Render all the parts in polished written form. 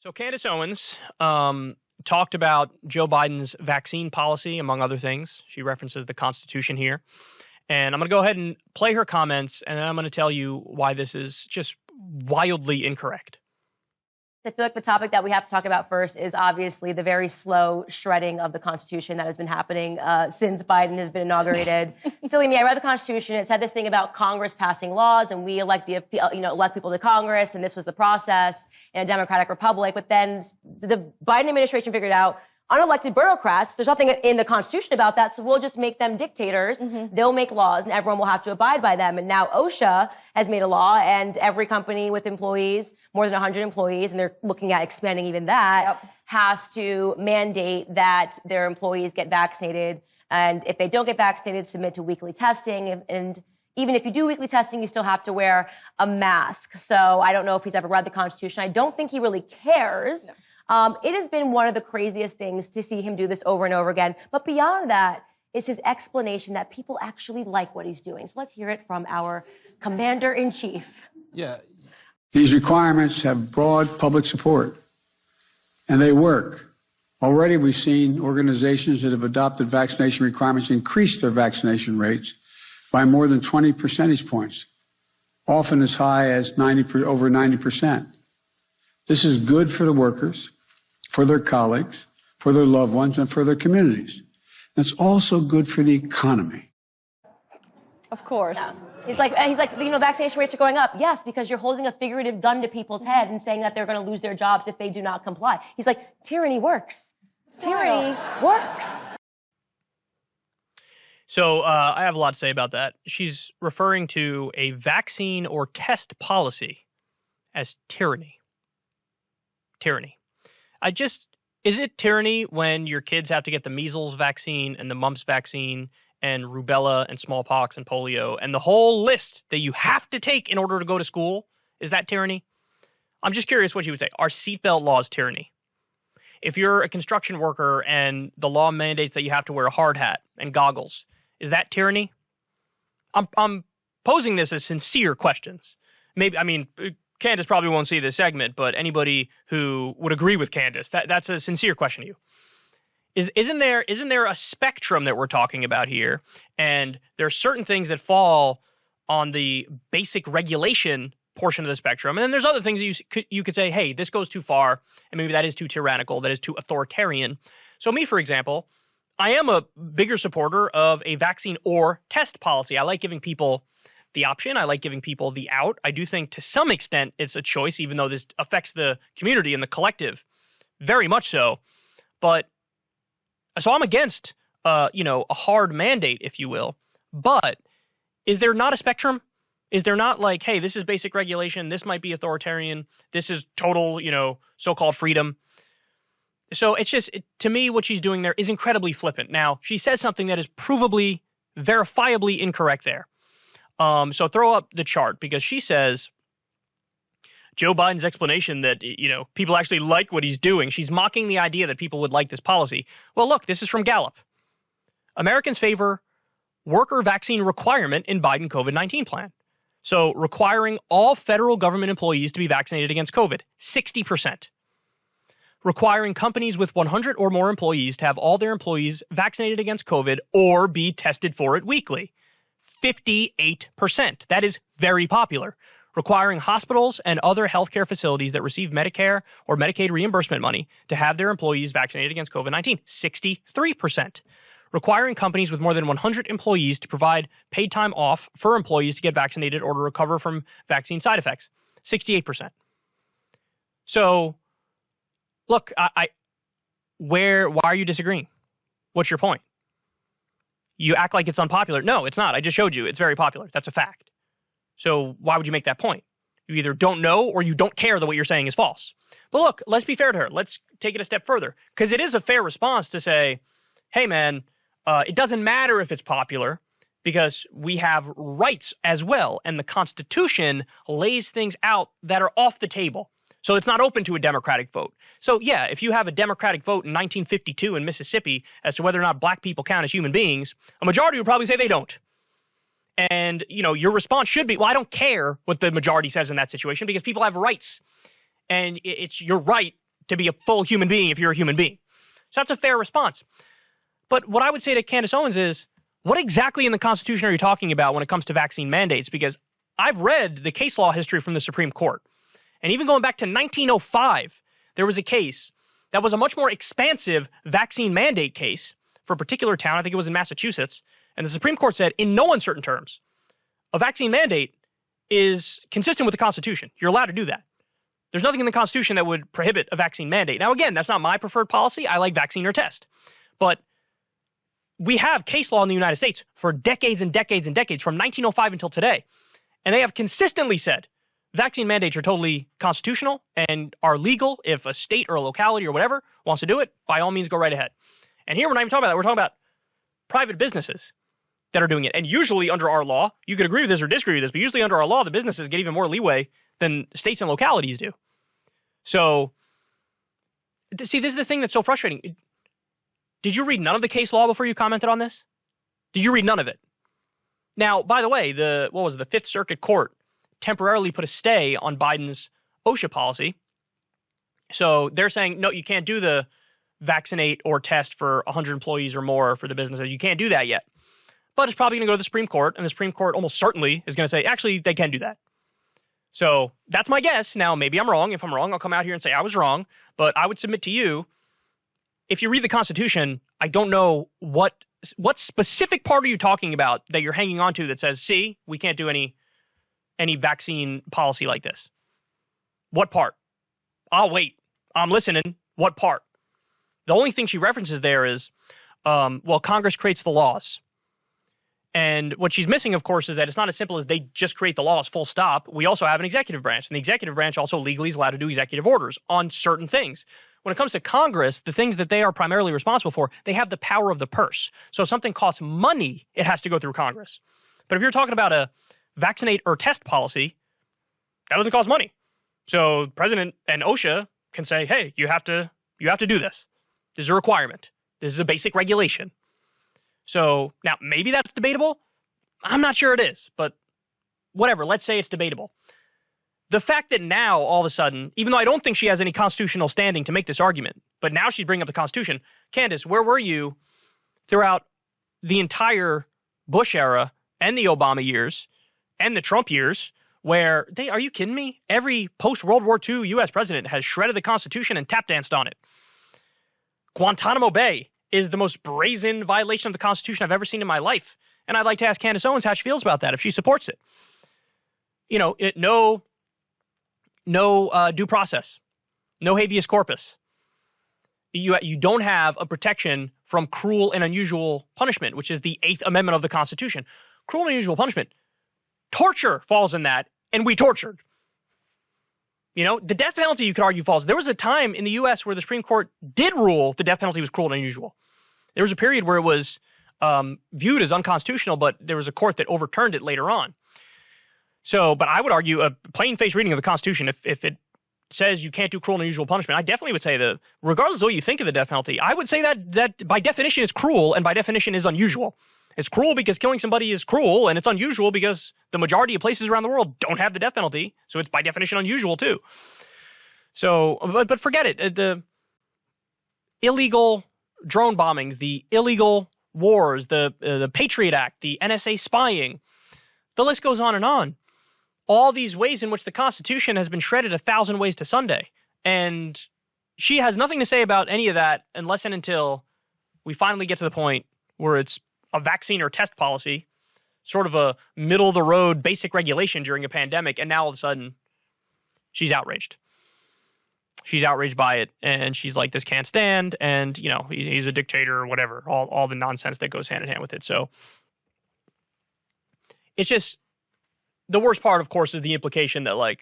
So Candace Owens talked about Joe Biden's vaccine policy, among other things. She references the Constitution here. And I'm going to go ahead and play her comments, and then I'm going to tell you why this is just wildly incorrect. I feel like the topic that we have to talk about first is obviously the very slow shredding of the Constitution that has been happening since Biden has been inaugurated. Silly me, I read the Constitution. It said this thing about Congress passing laws, and we elect elect people to Congress, and this was the process in a democratic republic. But then the Biden administration figured out unelected bureaucrats, there's nothing in the Constitution about that, so we'll just make them dictators. They'll make laws, and everyone will have to abide by them. And now OSHA has made a law, and every company with employees, more than 100 employees, and they're looking at expanding even that, has to mandate that their employees get vaccinated. And if they don't get vaccinated, submit to weekly testing. And even if you do weekly testing, you still have to wear a mask. So I don't know if he's ever read the Constitution. I don't think he really cares. No. It has been one of the craziest things to see him do this over and over again. But beyond that, it's his explanation that people actually like what he's doing. So let's hear it from our commander-in-chief. Yeah. These requirements have broad public support, and they work. Already we've seen organizations that have adopted vaccination requirements increase their vaccination rates by more than 20 percentage points, often as high as over 90%. This is good for the workers, for their colleagues, for their loved ones, and for their communities. And it's also good for the economy. Of course. Yeah. He's like, vaccination rates are going up. Yes, because you're holding a figurative gun to people's head and saying that they're going to lose their jobs if they do not comply. He's like, tyranny works. Tyranny works. So I have a lot to say about that. She's referring to a vaccine or test policy as tyranny. Tyranny. Is it tyranny when your kids have to get the measles vaccine and the mumps vaccine and rubella and smallpox and polio and the whole list that you have to take in order to go to school? Is that tyranny? I'm just curious what you would say. Are seatbelt laws tyranny? If you're a construction worker and the law mandates that you have to wear a hard hat and goggles, is that tyranny? I'm posing this as sincere questions. Candace probably won't see this segment, but anybody who would agree with Candace, that's a sincere question to you. Isn't there a spectrum that we're talking about here? And there are certain things that fall on the basic regulation portion of the spectrum. And then there's other things that you could say, hey, this goes too far, and maybe that is too tyrannical, that is too authoritarian. So me, for example, I am a bigger supporter of a vaccine or test policy. I like giving people the option. I like giving people the out. I do think to some extent it's a choice, even though this affects the community and the collective very much so. But so I'm against, a hard mandate, if you will. But is there not a spectrum? Is there not like, hey, this is basic regulation. This might be authoritarian. This is total, so-called freedom. So it's just, to me, what she's doing there is incredibly flippant. Now, she says something that is provably, verifiably incorrect there. So throw up the chart, because she says Joe Biden's explanation that, people actually like what he's doing. She's mocking the idea that people would like this policy. Well, look, this is from Gallup. Americans favor worker vaccine requirement in Biden COVID-19 plan. So requiring all federal government employees to be vaccinated against COVID, 60%. Requiring companies with 100 or more employees to have all their employees vaccinated against COVID or be tested for it weekly, 58%. That is very popular. Requiring hospitals and other healthcare facilities that receive Medicare or Medicaid reimbursement money to have their employees vaccinated against COVID-19, 63%. Requiring companies with more than 100 employees to provide paid time off for employees to get vaccinated or to recover from vaccine side effects, 68%. So, look, why are you disagreeing? What's your point? You act like it's unpopular. No, it's not. I just showed you it's very popular. That's a fact. So why would you make that point? You either don't know or you don't care that what you're saying is false. But look, let's be fair to her. Let's take it a step further, because it is a fair response to say, hey, man, it doesn't matter if it's popular because we have rights as well. And the Constitution lays things out that are off the table. So it's not open to a Democratic vote. So yeah, if you have a Democratic vote in 1952 in Mississippi as to whether or not black people count as human beings, a majority would probably say they don't. And, your response should be, well, I don't care what the majority says in that situation because people have rights. And it's your right to be a full human being if you're a human being. So that's a fair response. But what I would say to Candace Owens is, what exactly in the Constitution are you talking about when it comes to vaccine mandates? Because I've read the case law history from the Supreme Court. And even going back to 1905, there was a case that was a much more expansive vaccine mandate case for a particular town. I think it was in Massachusetts. And the Supreme Court said, in no uncertain terms, a vaccine mandate is consistent with the Constitution. You're allowed to do that. There's nothing in the Constitution that would prohibit a vaccine mandate. Now, again, that's not my preferred policy. I like vaccine or test. But we have case law in the United States for decades and decades and decades, from 1905 until today. And they have consistently said vaccine mandates are totally constitutional and are legal. If a state or a locality or whatever wants to do it, by all means, go right ahead. And here we're not even talking about that. We're talking about private businesses that are doing it. And usually under our law, you could agree with this or disagree with this, but usually under our law, the businesses get even more leeway than states and localities do. So, see, this is the thing that's so frustrating. Did you read none of the case law before you commented on this? Did you read none of it? Now, by the way, the Fifth Circuit Court temporarily put a stay on Biden's OSHA policy. So they're saying, no, you can't do the vaccinate or test for 100 employees or more for the businesses. You can't do that yet. But it's probably going to go to the Supreme Court, and the Supreme Court almost certainly is going to say, actually, they can do that. So that's my guess. Now, maybe I'm wrong. If I'm wrong, I'll come out here and say I was wrong. But I would submit to you, if you read the Constitution, I don't know what specific part are you talking about that you're hanging on to that says, see, we can't do any vaccine policy like this. What part? I'll wait. I'm listening. What part? The only thing she references there is, well, Congress creates the laws. And what she's missing, of course, is that it's not as simple as they just create the laws, full stop. We also have an executive branch, and the executive branch also legally is allowed to do executive orders on certain things. When it comes to Congress, the things that they are primarily responsible for, they have the power of the purse. So if something costs money, it has to go through Congress. But if you're talking about a vaccinate or test policy, that doesn't cost money. So the president and OSHA can say, hey, you have to do this. This is a requirement. This is a basic regulation. So now maybe that's debatable. I'm not sure it is, but whatever. Let's say it's debatable. The fact that now all of a sudden, even though I don't think she has any constitutional standing to make this argument, but now she's bringing up the Constitution. Candace, where were you throughout the entire Bush era and the Obama years and the Trump years where are you kidding me? Every post-World War II U.S. president has shredded the Constitution and tap danced on it. Guantanamo Bay is the most brazen violation of the Constitution I've ever seen in my life. And I'd like to ask Candace Owens how she feels about that, if she supports it. You know, no due process, no habeas corpus. You don't have a protection from cruel and unusual punishment, which is the 8th Amendment of the Constitution. Cruel and unusual punishment. Torture falls in that, and we tortured. You know, the death penalty, you could argue, falls. There was a time in the U.S. where the Supreme Court did rule the death penalty was cruel and unusual. There was a period where it was viewed as unconstitutional, but there was a court that overturned it later on. So, but I would argue a plain-faced reading of the Constitution, if it says you can't do cruel and unusual punishment, I definitely would say that, regardless of what you think of the death penalty, I would say that by definition is cruel and by definition is unusual. It's cruel because killing somebody is cruel, and it's unusual because the majority of places around the world don't have the death penalty, so it's by definition unusual too. So, but forget it. The illegal drone bombings, the illegal wars, the Patriot Act, the NSA spying, the list goes on and on. All these ways in which the Constitution has been shredded 1,000 ways to Sunday. And she has nothing to say about any of that unless and until we finally get to the point where it's a vaccine or test policy, sort of a middle-of-the-road basic regulation during a pandemic, and now all of a sudden, she's outraged. She's outraged by it, and she's like, this can't stand, and, you know, he's a dictator or whatever, all the nonsense that goes hand in hand with it. So it's just, the worst part, of course, is the implication that, like,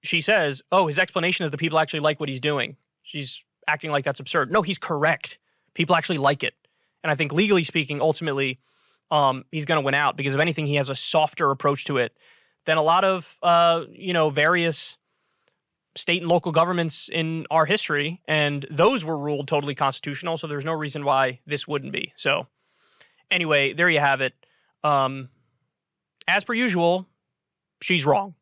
she says, oh, his explanation is the people actually like what he's doing. She's acting like that's absurd. No, he's correct. People actually like it. And I think legally speaking, ultimately, he's going to win out because if anything, he has a softer approach to it than a lot of, various state and local governments in our history. And those were ruled totally constitutional. So there's no reason why this wouldn't be. So anyway, there you have it. As per usual, she's wrong.